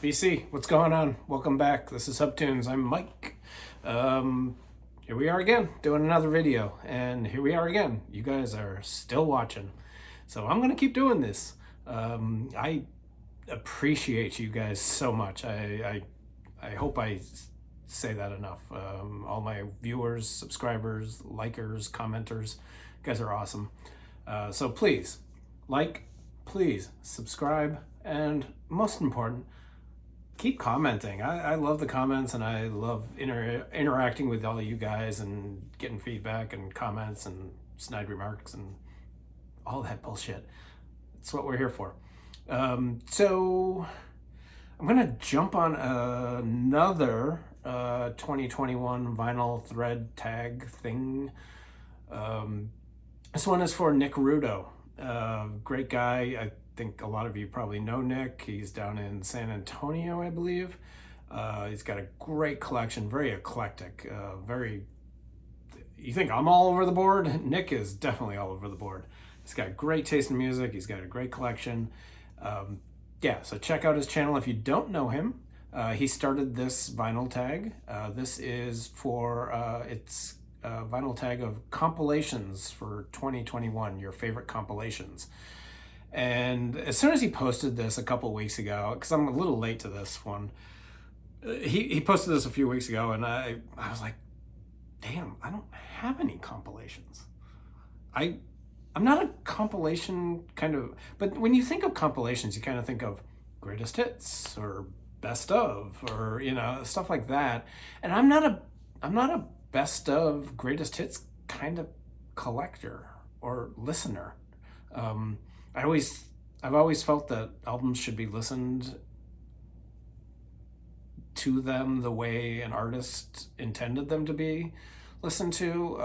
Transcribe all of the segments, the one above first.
BC, what's going on? Welcome back. This is Subtunes. I'm Mike. Here we are again, doing another video, and here we are again. You guys are still watching, so I'm gonna keep doing this. I appreciate you guys so much. I hope I say that enough. All my viewers, subscribers, likers, commenters, you guys are awesome. So please, please subscribe, and most important, keep commenting. I love the comments, and I love interacting with all of you guys and getting feedback and comments and snide remarks and all that bullshit. That's what we're here for. So I'm gonna jump on another 2021 vinyl thread tag thing. This one is for Nick Rudow. Great guy. I think a lot of you probably know Nick. He's down in San Antonio, I believe. He's got a great collection, very eclectic, you think I'm all over the board? Nick is definitely all over the board. He's got great taste in music. He's got a great collection. Yeah, so check out his channel if you don't know him. He started this vinyl tag. This is for, it's a vinyl tag of compilations for 2021, your favorite compilations. And as soon as he posted this a couple weeks ago, because I'm a little late to this one, he posted this a few weeks ago, and I was like, damn, I don't have any compilations. I'm not a compilation kind of, but when you think of compilations, you kind of think of greatest hits or best of, or, you know, stuff like that. And I'm not a best of greatest hits kind of collector or listener. I've always felt that albums should be listened to them the way an artist intended them to be listened to.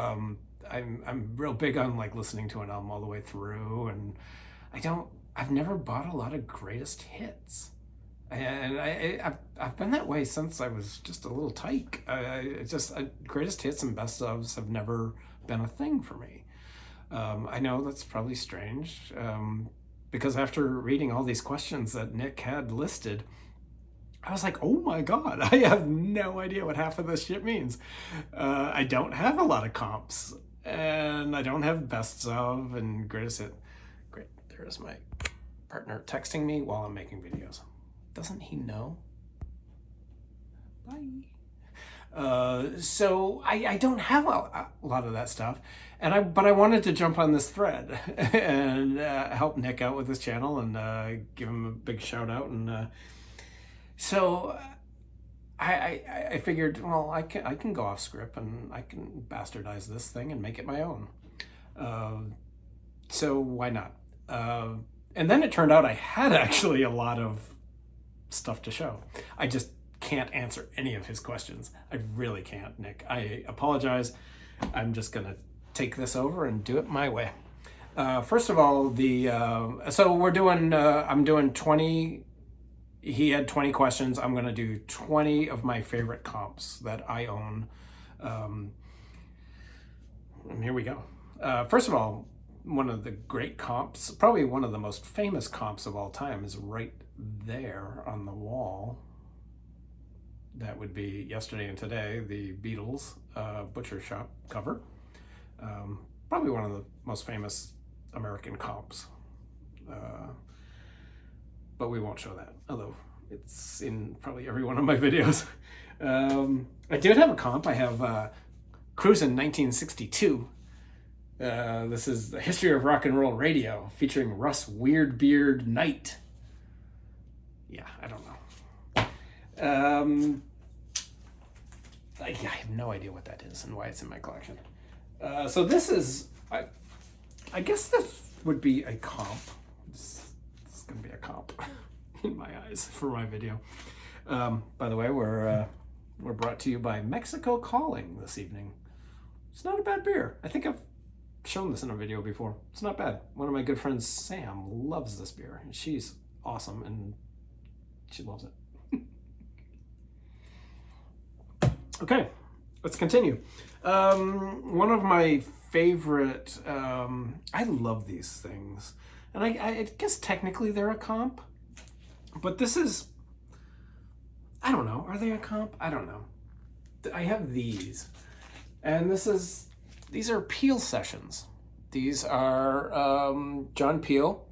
I'm real big on like listening to an album all the way through, and I've never bought a lot of greatest hits. And I've been that way since I was just a little tyke. Greatest hits and best ofs have never been a thing for me. I know that's probably strange, because after reading all these questions that Nick had listed, I was like, oh my God, I have no idea what half of this shit means. I don't have a lot of comps, and I don't have bests of and greatest hit. Great, there's my partner texting me while I'm making videos. Doesn't he know? Bye. So I don't have a lot of that stuff, but I wanted to jump on this thread and help Nick out with his channel and give him a big shout out. And so I figured, well, I can go off script and I can bastardize this thing and make it my own. So why not? And then it turned out I had actually a lot of stuff to show. I just can't answer any of his questions. I really can't, Nick. I apologize. I'm just gonna take this over and do it my way. First of all, so we're doing, I'm doing 20, he had 20 questions. I'm gonna do 20 of my favorite comps that I own. And here we go. First of all, one of the great comps, probably one of the most famous comps of all time, is right there on the wall. That would be Yesterday and Today, the Beatles Butcher Shop cover. Probably one of the most famous American comps. But we won't show that, although it's in probably every one of my videos. I did have a comp. I have Cruisin' 1962. This is the history of rock and roll radio, featuring Russ Weirdbeard Knight. Yeah, I don't know. I have no idea what that is and why it's in my collection. So this is, I guess this would be a comp. This is going to be a comp in my eyes for my video. By the way, we're brought to you by Mexico Calling this evening. It's not a bad beer. I think I've shown this in a video before. It's not bad. One of my good friends, Sam, loves this beer. She's awesome, and she loves it. Okay, let's continue. One of my favorite, I love these things. And I guess technically they're a comp, but this is I don't know. Are they a comp? I don't know. I have these. And these are Peel sessions. These are John Peel,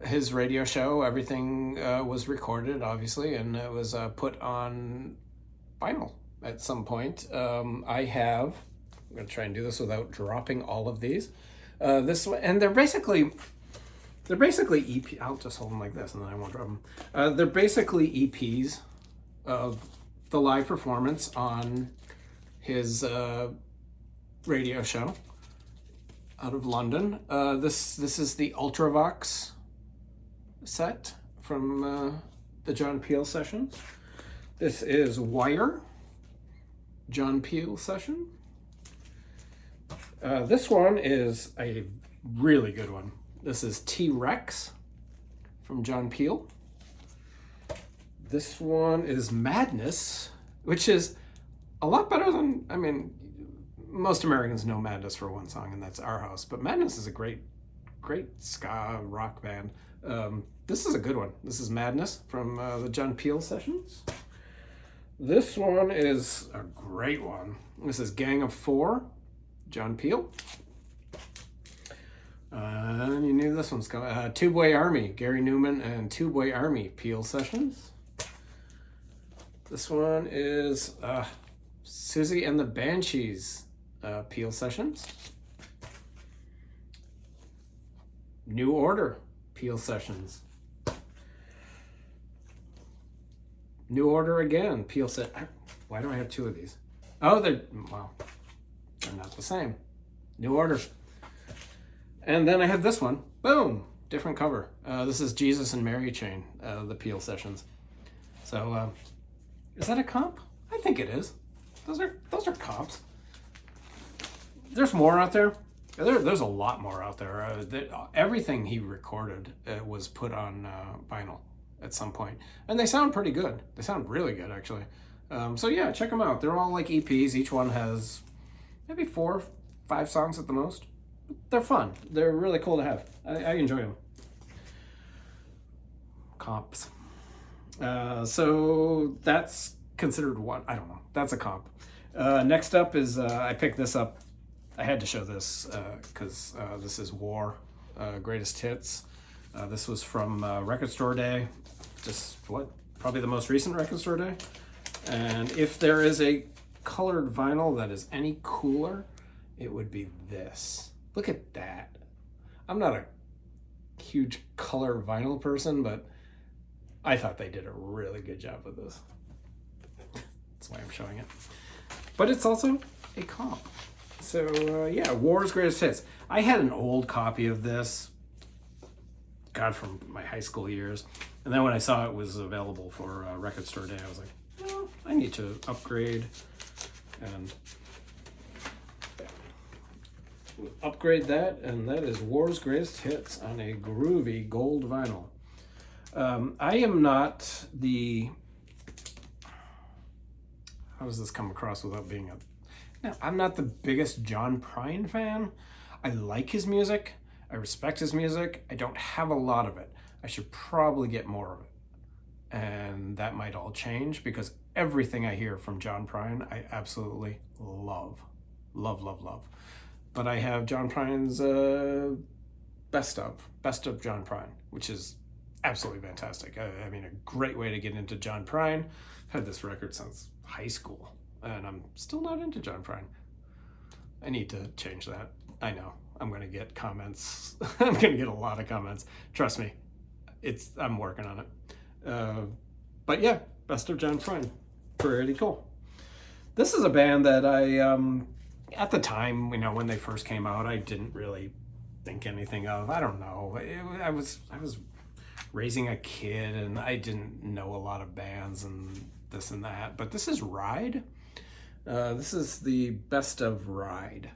his radio show. Everything was recorded, obviously, and it was put on vinyl at some point. I'm going to try and do this without dropping all of these. This one, and they're basically EP. I'll just hold them like this, and then I won't drop them. They're basically EPs of the live performance on his radio show out of London. This is the Ultravox set from the John Peel sessions. This is Wire, John Peel session. This one is a really good one. This is T-Rex from John Peel. This one is Madness, which is a lot better than, I mean, most Americans know Madness for one song, and that's Our House. But Madness is a great ska rock band. This is a good one. This is Madness from the John Peel sessions. This one is a great one. This is Gang of Four, John Peel. And you knew this one's coming. Tubeway Army, Gary Newman and Tubeway Army, Peel sessions. This one is Susie and the Banshees, Peel sessions. New Order, Peel sessions. New Order again, Peel set. Why do I have two of these? Oh, they're not the same. New Order. And then I have this one. Boom, different cover. This is Jesus and Mary Chain, the Peel sessions. So, is that a comp? I think it is. Those are comps. There's more out there. There's a lot more out there. Everything he recorded was put on vinyl at some point, and they sound pretty good. They sound really good, actually. So yeah, check them out. They're all like EPs. Each one has maybe 4 or 5 songs at the most. They're fun. They're really cool to have. I enjoy them. Comps. So that's considered one. I don't know. That's a comp. Next up is I picked this up. I had to show this because this is War, Greatest Hits. This was from Record Store Day. Probably the most recent Record Store Day. And if there is a colored vinyl that is any cooler, it would be this. Look at that. I'm not a huge color vinyl person, but I thought they did a really good job with this. That's why I'm showing it. But it's also a comp. So yeah, War's Greatest Hits. I had an old copy of this, God, from my high school years. And then when I saw it was available for Record Store Day, I was like, well, I need to upgrade and upgrade that. And that is War's Greatest Hits on a groovy gold vinyl. I am not the... How does this come across without being a... No, I'm not the biggest John Prine fan. I like his music. I respect his music. I don't have a lot of it. I should probably get more of it. And that might all change because everything I hear from John Prine, I absolutely love. Love, love, love. But I have John Prine's Best of John Prine, which is absolutely fantastic. I mean, a great way to get into John Prine. I've had this record since high school, and I'm still not into John Prine. I need to change that. I know. I'm going to get comments. I'm going to get a lot of comments. Trust me. I'm working on it. But yeah, Best of John Prine. Pretty cool. This is a band that I, at the time, when they first came out, I didn't really think anything of. I don't know. I was raising a kid, and I didn't know a lot of bands and this and that. But this is Ride. This is the Best of Ride.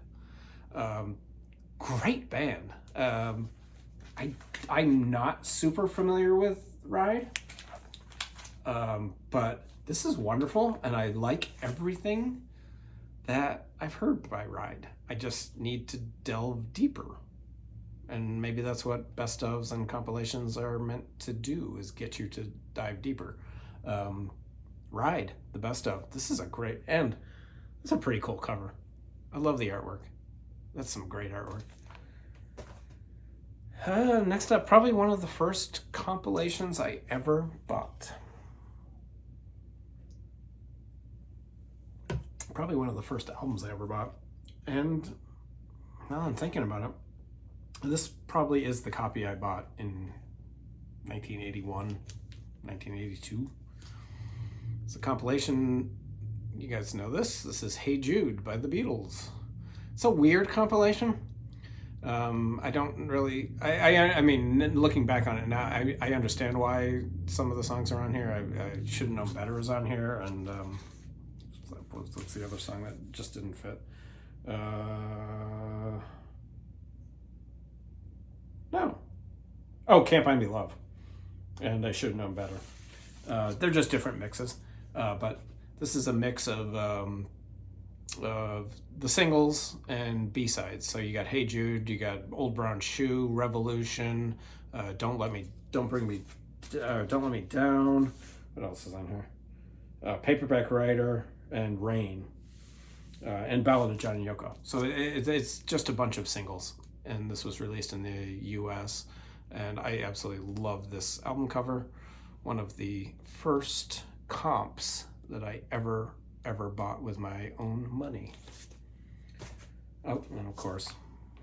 Great band. I'm not super familiar with Ride, but this is wonderful, and I like everything that I've heard by Ride. I just need to delve deeper, and maybe that's what best ofs and compilations are meant to do, is get you to dive deeper. Ride, the best of. This is a great, and it's a pretty cool cover. I love the artwork. That's some great artwork. Next up, probably one of the first compilations I ever bought. Probably one of the first albums I ever bought. And now I'm thinking about it, this probably is the copy I bought in 1981, 1982. It's a compilation. You guys know this. This is Hey Jude by the Beatles. It's a weird compilation. I don't really, I mean, looking back on it now, I understand why some of the songs are on here. I should have known better is on here. And what's the other song that just didn't fit? No. Oh, Can't Buy Me Love. And I should have known better. They're just different mixes. But this is a mix of the singles and B-sides. So you got Hey Jude, you got Old Brown Shoe, Revolution, Don't Let Me Down. What else is on here? Paperback Writer and Rain. And Ballad of John and Yoko. So it's just a bunch of singles. And this was released in the US. And I absolutely love this album cover. One of the first comps that I ever bought with my own money. Oh, and of course,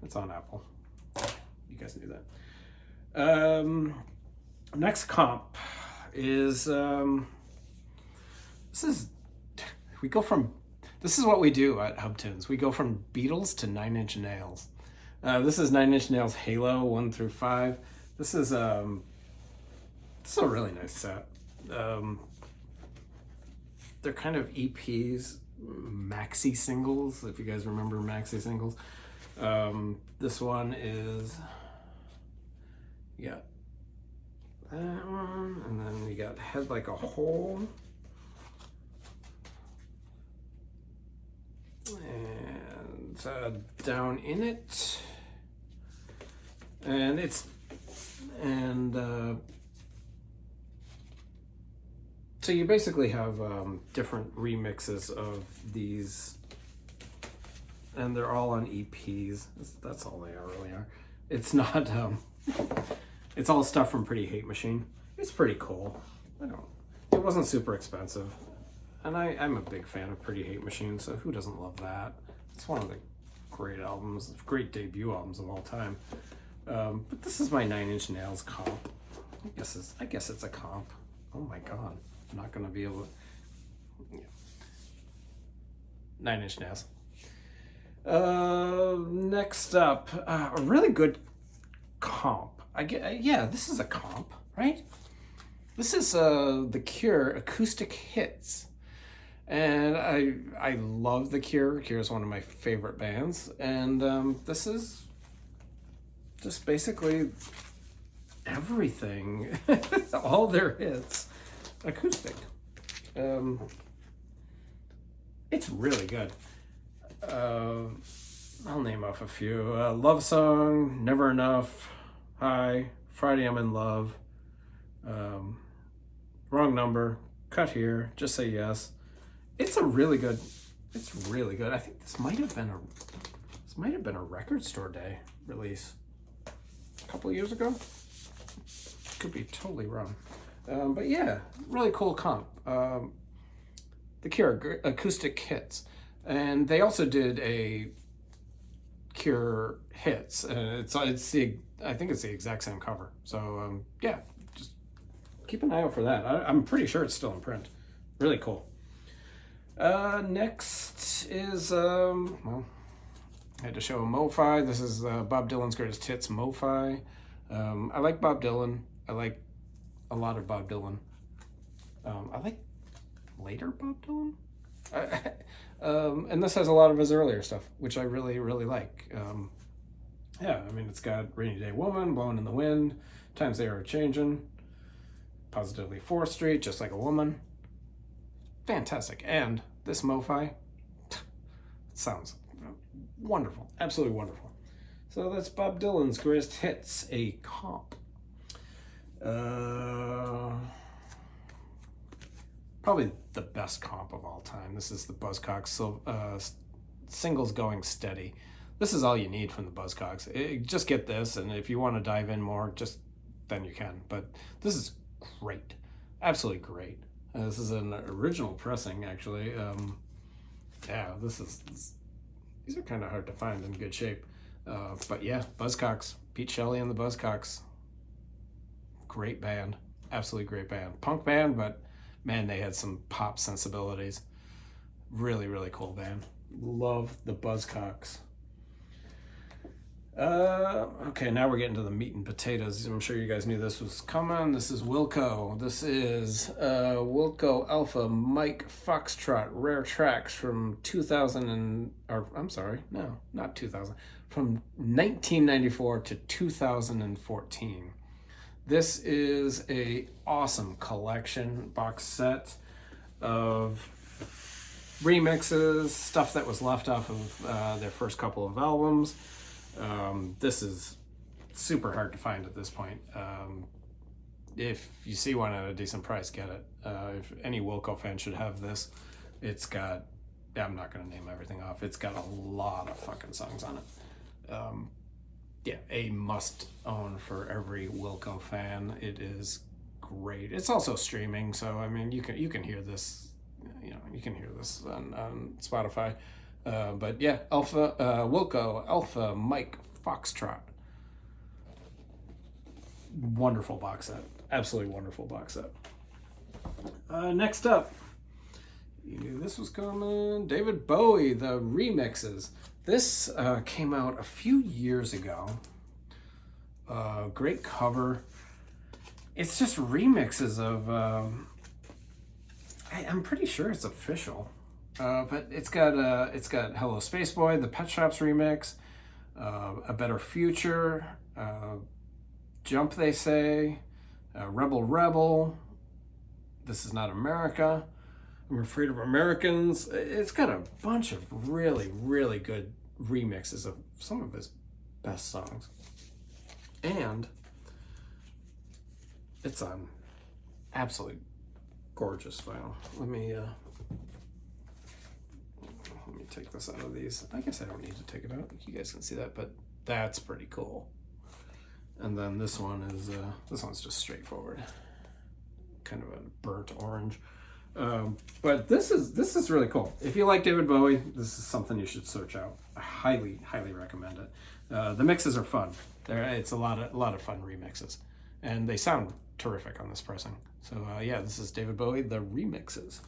it's on Apple. You guys knew that. Next comp is, this is what we do at Hubtunes. We go from Beatles to Nine Inch Nails. This is Nine Inch Nails Halo 1 through 5. This is a really nice set. They're kind of EPs, maxi singles, if you guys remember maxi singles. This one is, you got that one, and then you got Head Like a Hole. And Down in It. So you basically have different remixes of these, and they're all on EPs. That's all they really are. It's not, it's all stuff from Pretty Hate Machine. It's pretty cool. It wasn't super expensive. And I'm a big fan of Pretty Hate Machine, so who doesn't love that? It's one of the great albums, great debut albums of all time. But this is my Nine Inch Nails comp. I guess it's a comp. Oh my god. I'm not going to be able to... Yeah. Nine Inch Nails. Next up, a really good comp. Yeah, this is a comp, right? This is The Cure Acoustic Hits. And I love The Cure. Cure is one of my favorite bands. And this is just basically everything. All their hits. Acoustic. It's really good. I'll name off a few. Love Song, Never Enough, Hi, Friday I'm in Love, Wrong Number, Cut Here, Just Say Yes. It's really good. I think this might have been a Record Store Day release a couple of years ago. Could be totally wrong. But yeah, really cool comp. The Cure Acoustic Hits. And they also did a Cure Hits. I think it's the exact same cover. So yeah, just keep an eye out for that. I'm pretty sure it's still in print. Really cool. Next is, well, I had to show a Mo-Fi. This is Bob Dylan's Greatest Hits Mo-Fi. I like Bob Dylan. I like a lot of Bob Dylan. I like later Bob Dylan. And this has a lot of his earlier stuff, which I really, really like. Yeah, I mean, it's got Rainy Day Woman, Blowing in the Wind, Times They Are Changing, Positively 4th Street, Just Like a Woman. Fantastic. And this Mo-Fi sounds wonderful. Absolutely wonderful. So that's Bob Dylan's Greatest Hits, a comp. probably the best comp of all time. This is the Buzzcocks Singles Going Steady. This is all you need from the Buzzcocks. Just get this, and if you want to dive in more, just then you can. But this is great, absolutely great. This is an original pressing, actually. Yeah, these are kind of hard to find in good shape. But yeah, Buzzcocks, Pete Shelley and the Buzzcocks. Great band, absolutely great band. Punk band, but man, they had some pop sensibilities. Really, really cool band. Love the Buzzcocks. Okay, now we're getting to the meat and potatoes. I'm sure you guys knew this was coming. This is Wilco. This is Wilco Alpha Mike Foxtrot Rare Tracks from 2000 I'm sorry, no, not 2000. From 1994 to 2014. This is a awesome collection box set of remixes, stuff that was left off of their first couple of albums. This is super hard to find at this point. If you see one at a decent price, get it. If any Wilco fan should have this, it's got, I'm not going to name everything off, it's got a lot of fucking songs on it. Yeah, a must own for every Wilco fan. It is great. It's also streaming, so I mean you can hear this, you can hear this on Spotify. But yeah, Wilco Alpha Mike Foxtrot. Wonderful box set. Absolutely wonderful box set. Next up, you knew this was coming. David Bowie, the remixes. This came out a few years ago. Great cover. It's just remixes of, I'm pretty sure it's official. But it's got Hello Space Boy, the Pet Shops remix, A Better Future, Jump They Say, Rebel Rebel, This Is Not America, I'm Afraid of Americans. It's got a bunch of really, really good remixes of some of his best songs. And it's on absolutely gorgeous vinyl. Let me take this out of these. I guess I don't need to take it out. You guys can see that, but that's pretty cool. And then this one is this one's just straightforward, kind of a burnt orange. But this is really cool. If you like David Bowie, this is something you should search out. I highly recommend it. The mixes are fun. It's a lot of fun remixes, and they sound terrific on this pressing. So yeah, this is David Bowie, the remixes.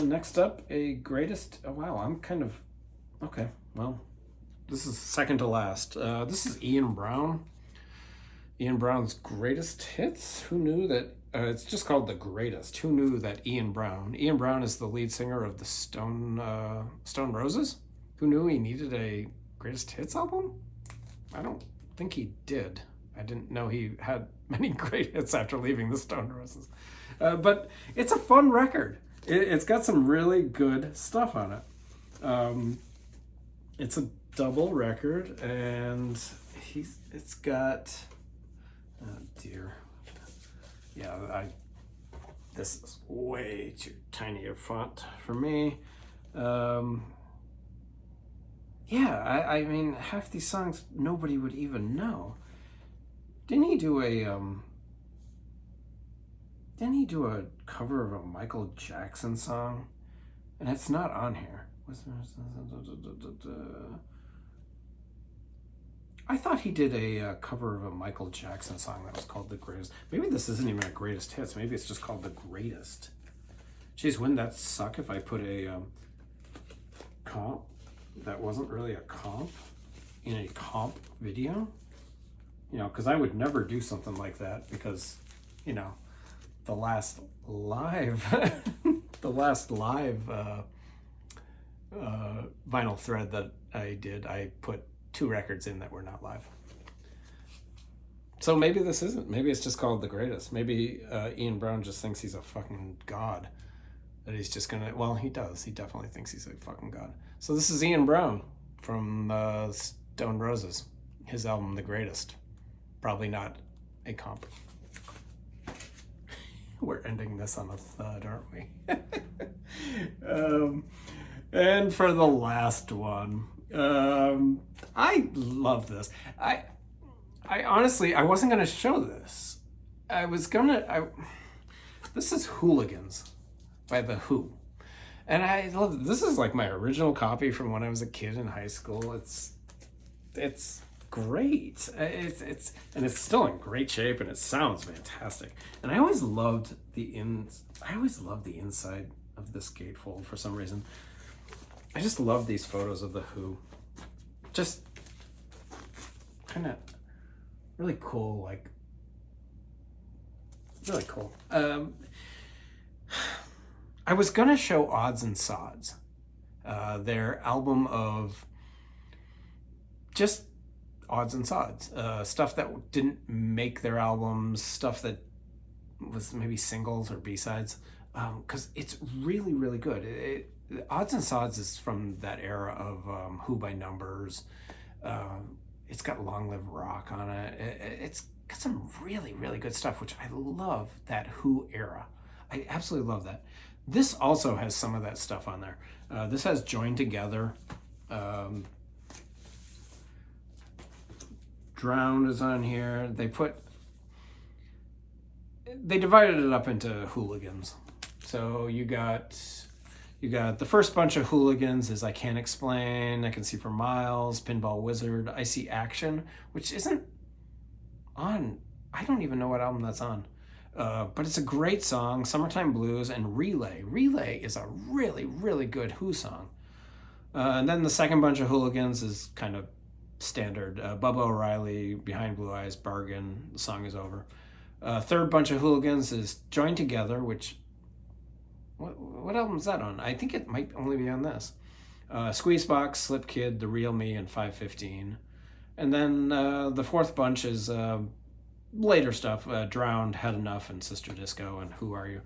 Next up, a greatest. Oh wow, I'm kind of okay. Well, this is second to last. This is Ian Brown. Ian Brown's greatest hits. Who knew that? It's just called The Greatest. Who knew that Ian Brown? Ian Brown is the lead singer of the Stone Roses. Who knew he needed a greatest hits album? I don't think he did. I didn't know he had many great hits after leaving the Stone Roses. But it's a fun record. It's got some really good stuff on it. It's a double record, and it's got, oh dear. Yeah, this is way too tiny a font for me. Yeah, I mean, half these songs nobody would even know. Didn't he do a cover of a Michael Jackson song? And it's not on here. I thought he did a cover of a Michael Jackson song that was called The Greatest. Maybe this isn't even a greatest hits. Maybe it's just called The Greatest. Jeez, wouldn't that suck if I put a comp that wasn't really a comp in a comp video? You know, because I would never do something like that because, you know, the last live vinyl thread that I did, I put 2 records in that were not live. So maybe this isn't. Maybe it's just called The Greatest. Maybe Ian Brown just thinks he's a fucking god. That he's just gonna, well, he does. He definitely thinks he's a fucking god. So this is Ian Brown from Stone Roses. His album, The Greatest. Probably not a comp. We're ending this on a thud, aren't we? And for the last one, I love this. I honestly, I wasn't gonna show this. This is Hooligans by The Who. And I love this. Is like my original copy from when I was a kid in high school. It's great. It's still in great shape, and it sounds fantastic. And I always loved the inside of this gatefold for some reason. I just love these photos of The Who. Just kind of really cool, like really cool. I was gonna show Odds and Sods, their album of just odds and sods, stuff that didn't make their albums, stuff that was maybe singles or B-sides, because it's really, really good. Odds and Sods is from that era of Who by Numbers. It's got Long Live Rock on it. It's got some really, really good stuff, which I love that Who era. I absolutely love that. This also has some of that stuff on there. This has Joined Together. Drowned is on here. They divided it up into hooligans. So you got the first bunch of hooligans is I Can't Explain, I Can See for Miles, Pinball Wizard, I See Action, which isn't on, I don't even know what album that's on. But it's a great song, Summertime Blues, and Relay. Relay is a really, really good Who song. And then the second bunch of hooligans is kind of standard. Bubba O'Reilly, Behind Blue Eyes, Bargain, The Song Is Over. Third bunch of hooligans is Joined Together, which, what album is that on? I think it might only be on this. Squeezebox, Slip Kid, The Real Me, and 515. And then the fourth bunch is later stuff, Drowned, Had Enough, and Sister Disco, and Who Are You?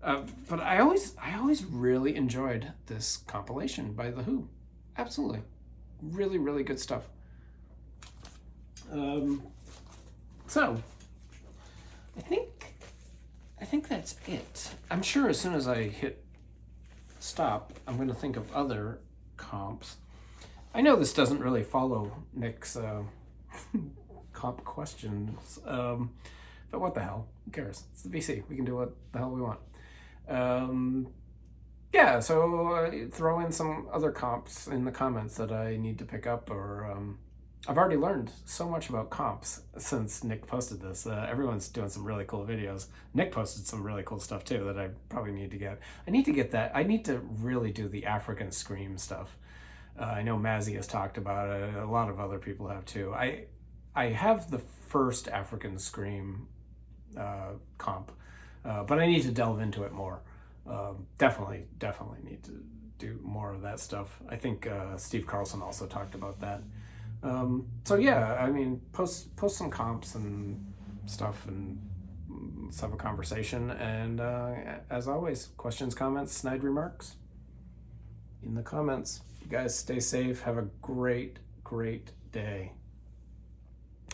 But I always really enjoyed this compilation by The Who. Absolutely. Really, really good stuff. So, I think that's it. I'm sure as soon as I hit stop, I'm going to think of other comps. I know this doesn't really follow Nick's comp questions, but what the hell? Who cares? It's the VC. We can do what the hell we want. Yeah, so throw in some other comps in the comments that I need to pick up, or I've already learned so much about comps since Nick posted this. Everyone's doing some really cool videos. Nick posted some really cool stuff too that I probably need to get. I need to get that. I need to really do the African Scream stuff. I know Mazzy has talked about it. A lot of other people have too. I have the first African Scream comp, but I need to delve into it more. Definitely need to do more of that stuff. I think Steve Carlson also talked about that. So yeah, I mean, post some comps and stuff, and let's have a conversation. And as always, questions, comments, snide remarks in the comments. You guys stay safe. Have a great day.